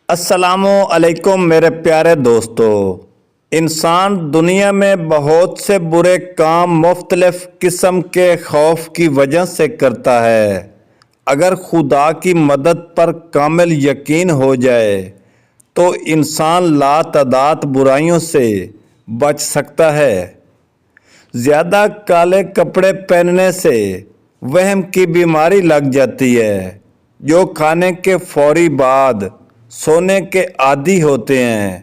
السلام علیکم میرے پیارے دوستو۔ انسان دنیا میں بہت سے برے کام مختلف قسم کے خوف کی وجہ سے کرتا ہے۔ اگر خدا کی مدد پر کامل یقین ہو جائے تو انسان لاتعداد برائیوں سے بچ سکتا ہے۔ زیادہ کالے کپڑے پہننے سے وہم کی بیماری لگ جاتی ہے۔ جو کھانے کے فوری بعد سونے کے عادی ہوتے ہیں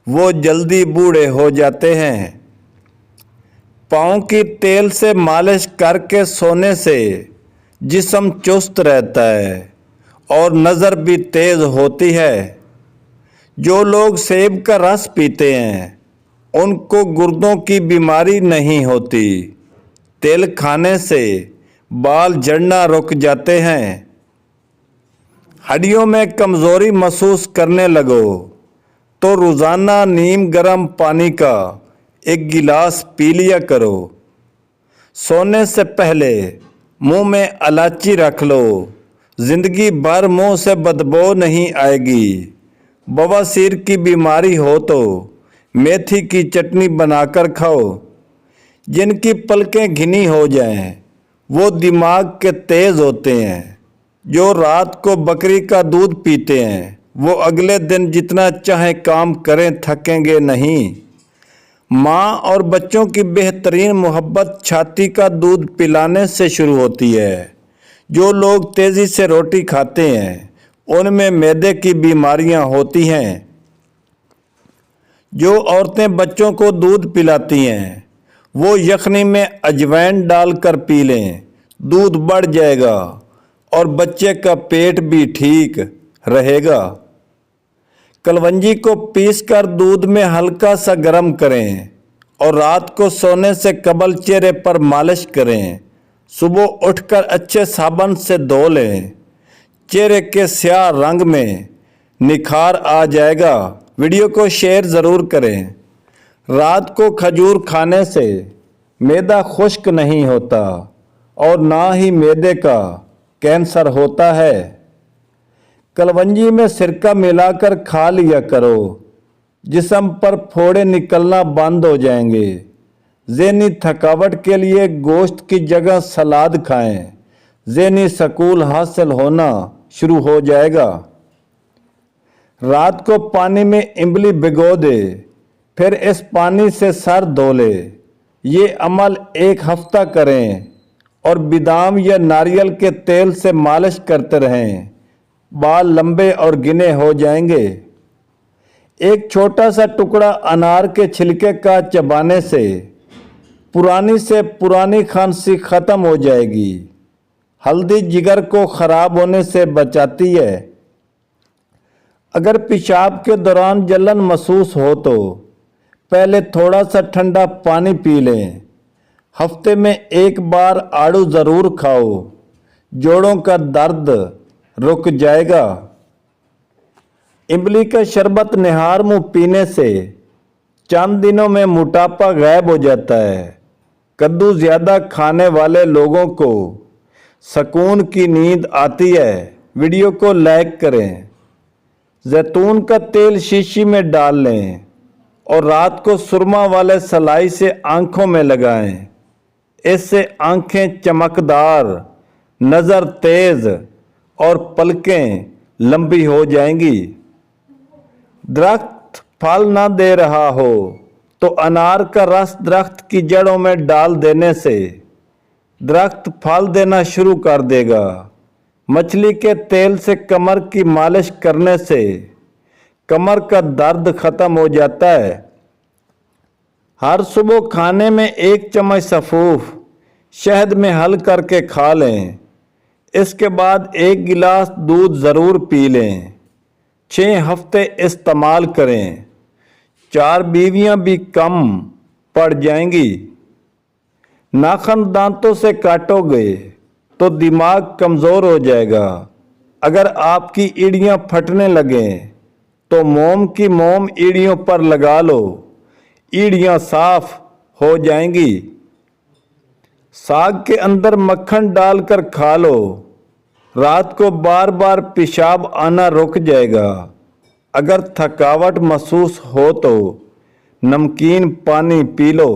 وہ جلدی بوڑھے ہو جاتے ہیں۔ پاؤں کی تیل سے مالش کر کے سونے سے جسم چست رہتا ہے اور نظر بھی تیز ہوتی ہے۔ جو لوگ سیب کا رس پیتے ہیں ان کو گردوں کی بیماری نہیں ہوتی۔ تیل کھانے سے بال جھڑنا رک جاتے ہیں۔ ہڈیوں میں کمزوری محسوس کرنے لگو تو روزانہ نیم گرم پانی کا ایک گلاس پی لیا کرو۔ سونے سے پہلے منہ میں الائچی رکھ لو، زندگی بھر منہ سے بدبو نہیں آئے گی۔ بواسیر کی بیماری ہو تو میتھی کی چٹنی بنا کر کھاؤ۔ جن کی پلکیں گھنی ہو جائیں وہ دماغ کے تیز ہوتے ہیں۔ جو رات کو بکری کا دودھ پیتے ہیں وہ اگلے دن جتنا چاہے کام کریں تھکیں گے نہیں۔ ماں اور بچوں کی بہترین محبت چھاتی کا دودھ پلانے سے شروع ہوتی ہے۔ جو لوگ تیزی سے روٹی کھاتے ہیں ان میں معدے کی بیماریاں ہوتی ہیں۔ جو عورتیں بچوں کو دودھ پلاتی ہیں وہ یخنی میں اجوائن ڈال کر پی لیں، دودھ بڑھ جائے گا اور بچے کا پیٹ بھی ٹھیک رہے گا۔ کلونجی کو پیس کر دودھ میں ہلکا سا گرم کریں اور رات کو سونے سے قبل چہرے پر مالش کریں۔ صبح اٹھ کر اچھے صابن سے دھو لیں، چہرے کے سیاہ رنگ میں نکھار آ جائے گا۔ ویڈیو کو شیئر ضرور کریں۔ رات کو کھجور کھانے سے معدہ خشک نہیں ہوتا اور نہ ہی معدے کا کینسر ہوتا ہے۔ کلونجی میں سرکہ ملا کر کھا لیا کرو، جسم پر پھوڑے نکلنا بند ہو جائیں گے۔ ذہنی تھکاوٹ کے لیے گوشت کی جگہ سلاد کھائیں، ذہنی سکون حاصل ہونا شروع ہو جائے گا۔ رات کو پانی میں املی بھگو دے، پھر اس پانی سے سر دھو لے۔ یہ عمل 1 ہفتہ کریں اور بادام یا ناریل کے تیل سے مالش کرتے رہیں، بال لمبے اور گھنے ہو جائیں گے۔ ایک چھوٹا سا ٹکڑا انار کے چھلکے کا چبانے سے پرانی کھانسی ختم ہو جائے گی۔ ہلدی جگر کو خراب ہونے سے بچاتی ہے۔ اگر پیشاب کے دوران جلن محسوس ہو تو پہلے تھوڑا سا ٹھنڈا پانی پی لیں۔ ہفتے میں 1 بار آڑو ضرور کھاؤ، جوڑوں کا درد رک جائے گا۔ املی کا شربت نہار منہ پینے سے چند دنوں میں موٹاپا غائب ہو جاتا ہے۔ کدو زیادہ کھانے والے لوگوں کو سکون کی نیند آتی ہے۔ ویڈیو کو لائک کریں۔ زیتون کا تیل شیشی میں ڈال لیں اور رات کو سرما والے سلائی سے آنکھوں میں لگائیں۔ اس سے آنکھیں چمکدار، نظر تیز اور پلکیں لمبی ہو جائیں گی۔ درخت پھل نہ دے رہا ہو تو انار کا رس درخت کی جڑوں میں ڈال دینے سے درخت پھل دینا شروع کر دے گا۔ مچھلی کے تیل سے کمر کی مالش کرنے سے کمر کا درد ختم ہو جاتا ہے۔ ہر صبح کھانے میں 1 چمچ سفوف شہد میں حل کر کے کھا لیں۔ اس کے بعد 1 گلاس دودھ ضرور پی لیں۔ 6 ہفتے استعمال کریں، 4 بیویاں بھی کم پڑ جائیں گی۔ ناخن دانتوں سے کاٹو گے تو دماغ کمزور ہو جائے گا۔ اگر آپ کی ایڑیاں پھٹنے لگیں تو موم کی موم ایڑیوں پر لگا لو، ایڑیاں صاف ہو جائیں گی۔ ساگ کے اندر مکھن ڈال کر کھا لو، رات کو بار بار پیشاب آنا رک جائے گا۔ अगर थकावट महसूस हो तो नमकीन पानी पी लो।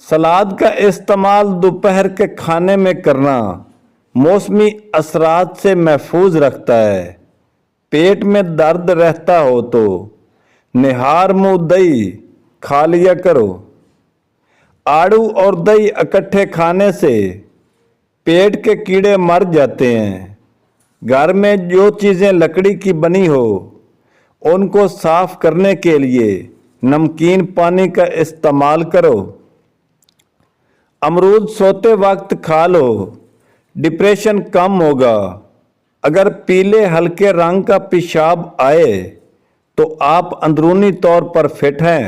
सलाद का इस्तेमाल दोपहर के खाने में करना मौसमी असरात से महफूज रखता है। पेट में दर्द रहता हो तो निहार मुंह दही खा लिया करो। आड़ू और दही इकट्ठे खाने से पेट के कीड़े मर जाते हैं। घर में जो चीज़ें लकड़ी की बनी हो उनको साफ करने के लिए नमकीन पानी का इस्तेमाल करो। अमरूद सोते वक्त खा लो, डिप्रेशन कम होगा। अगर पीले हल्के रंग का पेशाब आए तो आप अंदरूनी तौर पर फिट हैं।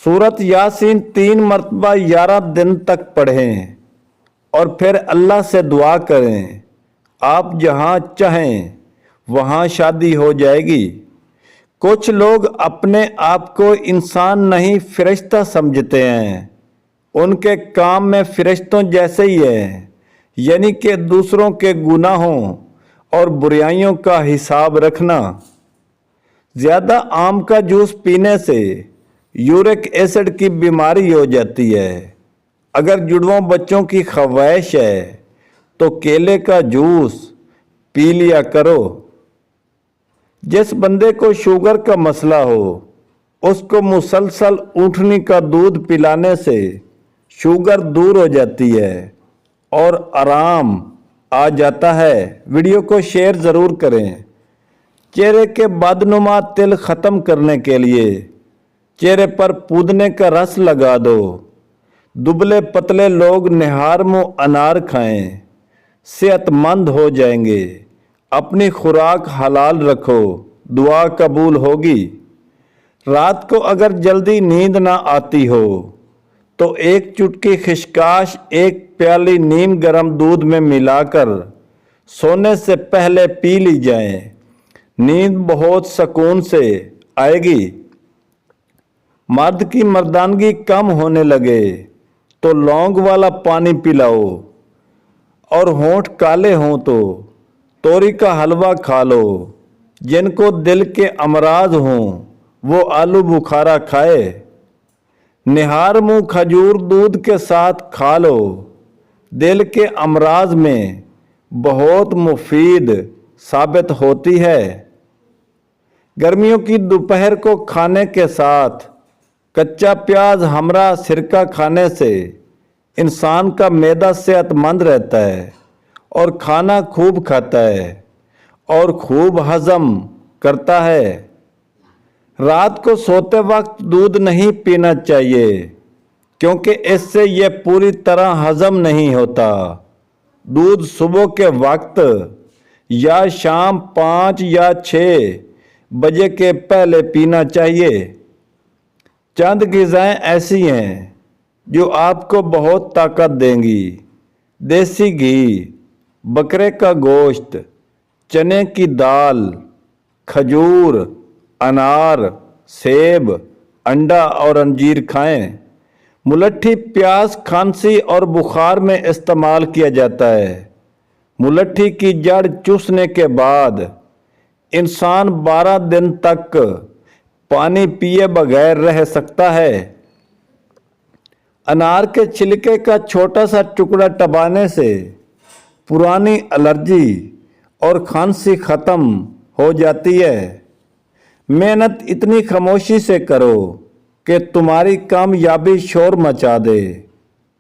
सूरत यासीन 3 मरतबा 11 दिन तक पढ़ें और फिर अल्लाह से दुआ करें। आप जहाँ चाहें वहाँ शादी हो जाएगी। कुछ लोग अपने आप को इंसान नहीं फरिश्ता समझते हैं। उनके काम में फरिश्तों जैसे ही है, यानी कि दूसरों के गुनाहों और बुराइयों का हिसाब रखना। ज़्यादा आम का जूस पीने से यूरिक एसिड की बीमारी हो जाती है। अगर जुड़वां बच्चों की ख्वाहिश है तो केले का जूस पी लिया करो। जिस बंदे को शुगर का मसला हो उसको मुसलसल ऊँटनी का दूध पिलाने से शुगर दूर हो जाती है और आराम आ जाता है। वीडियो को शेयर ज़रूर करें। चेहरे के बदनुमा तिल ख़त्म करने के लिए चेहरे पर पुदीने का रस लगा दो। दुबले पतले लोग निहार मुंह अनार खाएं, सेहतमंद हो जाएंगे। अपनी खुराक हलाल रखो, दुआ कबूल होगी। रात को अगर जल्दी नींद ना आती हो तो एक चुटकी खिशकाश एक प्याली नीम गर्म दूध में मिलाकर सोने से पहले पी ली जाए। नींद बहुत सुकून से आएगी। मर्द की मर्दानगी कम होने लगे तो लौंग वाला पानी पिलाओ और होंठ काले हों तो तोरी का हलवा खा लो। जिनको दिल के अमराज हों वो आलू बुखारा खाए। निहार मुंह खजूर दूध के साथ खा लो। दिल के अमराज में बहुत मुफीद साबित होती है। गर्मियों की दोपहर को खाने के साथ कच्चा प्याज हमरा सिरका खाने से इंसान का मैदा सेहतमंद रहता है और खाना खूब खाता है और खूब हजम करता है। रात को सोते वक्त दूध नहीं पीना चाहिए क्योंकि इससे यह पूरी तरह हजम नहीं होता। दूध सुबह के वक्त या शाम 5 या 6 बजे के पहले पीना चाहिए। चंद ग़िज़ाएँ ऐसी हैं जो आपको बहुत ताकत देंगी। देसी घी, बकरे का गोश्त, चने की दाल, खजूर, अनार, सेब, अंडा और अंजीर खाएं। मुलट्ठी प्याज खांसी और बुखार में इस्तेमाल किया जाता है। मुलट्ठी की जड़ चूसने के बाद इंसान 12 दिन तक पानी पिए बगैर रह सकता है। अनार के छिलके का छोटा सा टुकड़ा चबाने से पुरानी एलर्जी और खांसी ख़त्म हो जाती है। मेहनत इतनी खामोशी से करो कि तुम्हारी कामयाबी शोर मचा दे।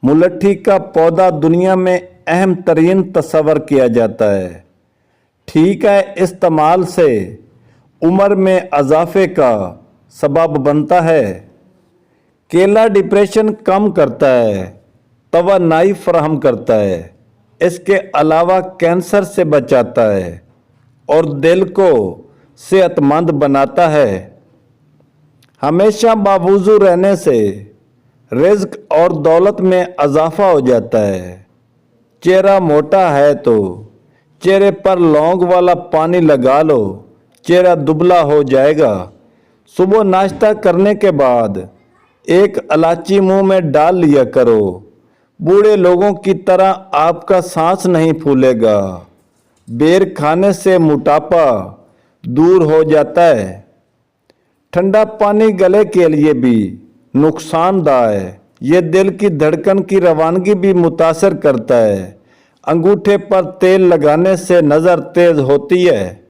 मुलट्ठी का पौधा दुनिया में अहम तरीन तस्वर किया जाता है। ठीक है, इस्तेमाल से उम्र में इजाफे का सबब बनता है। केला डिप्रेशन कम करता है, तवानाई फराहम करता है। इसके अलावा कैंसर से बचाता है और दिल को सेहतमंद बनाता है। हमेशा बावजू रहने से रिज्क और दौलत में इजाफा हो जाता है। चेहरा मोटा है तो चेहरे पर लौंग वाला पानी लगा लो, चेहरा दुबला हो जाएगा। सुबह नाश्ता करने के बाद एक इलायची मुंह में डाल लिया करो। बूढ़े लोगों की तरह आपका सांस नहीं फूलेगा। बेर खाने से मोटापा दूर हो जाता है। ठंडा पानी गले के लिए भी नुकसानदायक है। ये दिल की धड़कन की रवानगी भी मुतासर करता है। अंगूठे पर तेल लगाने से नज़र तेज होती है।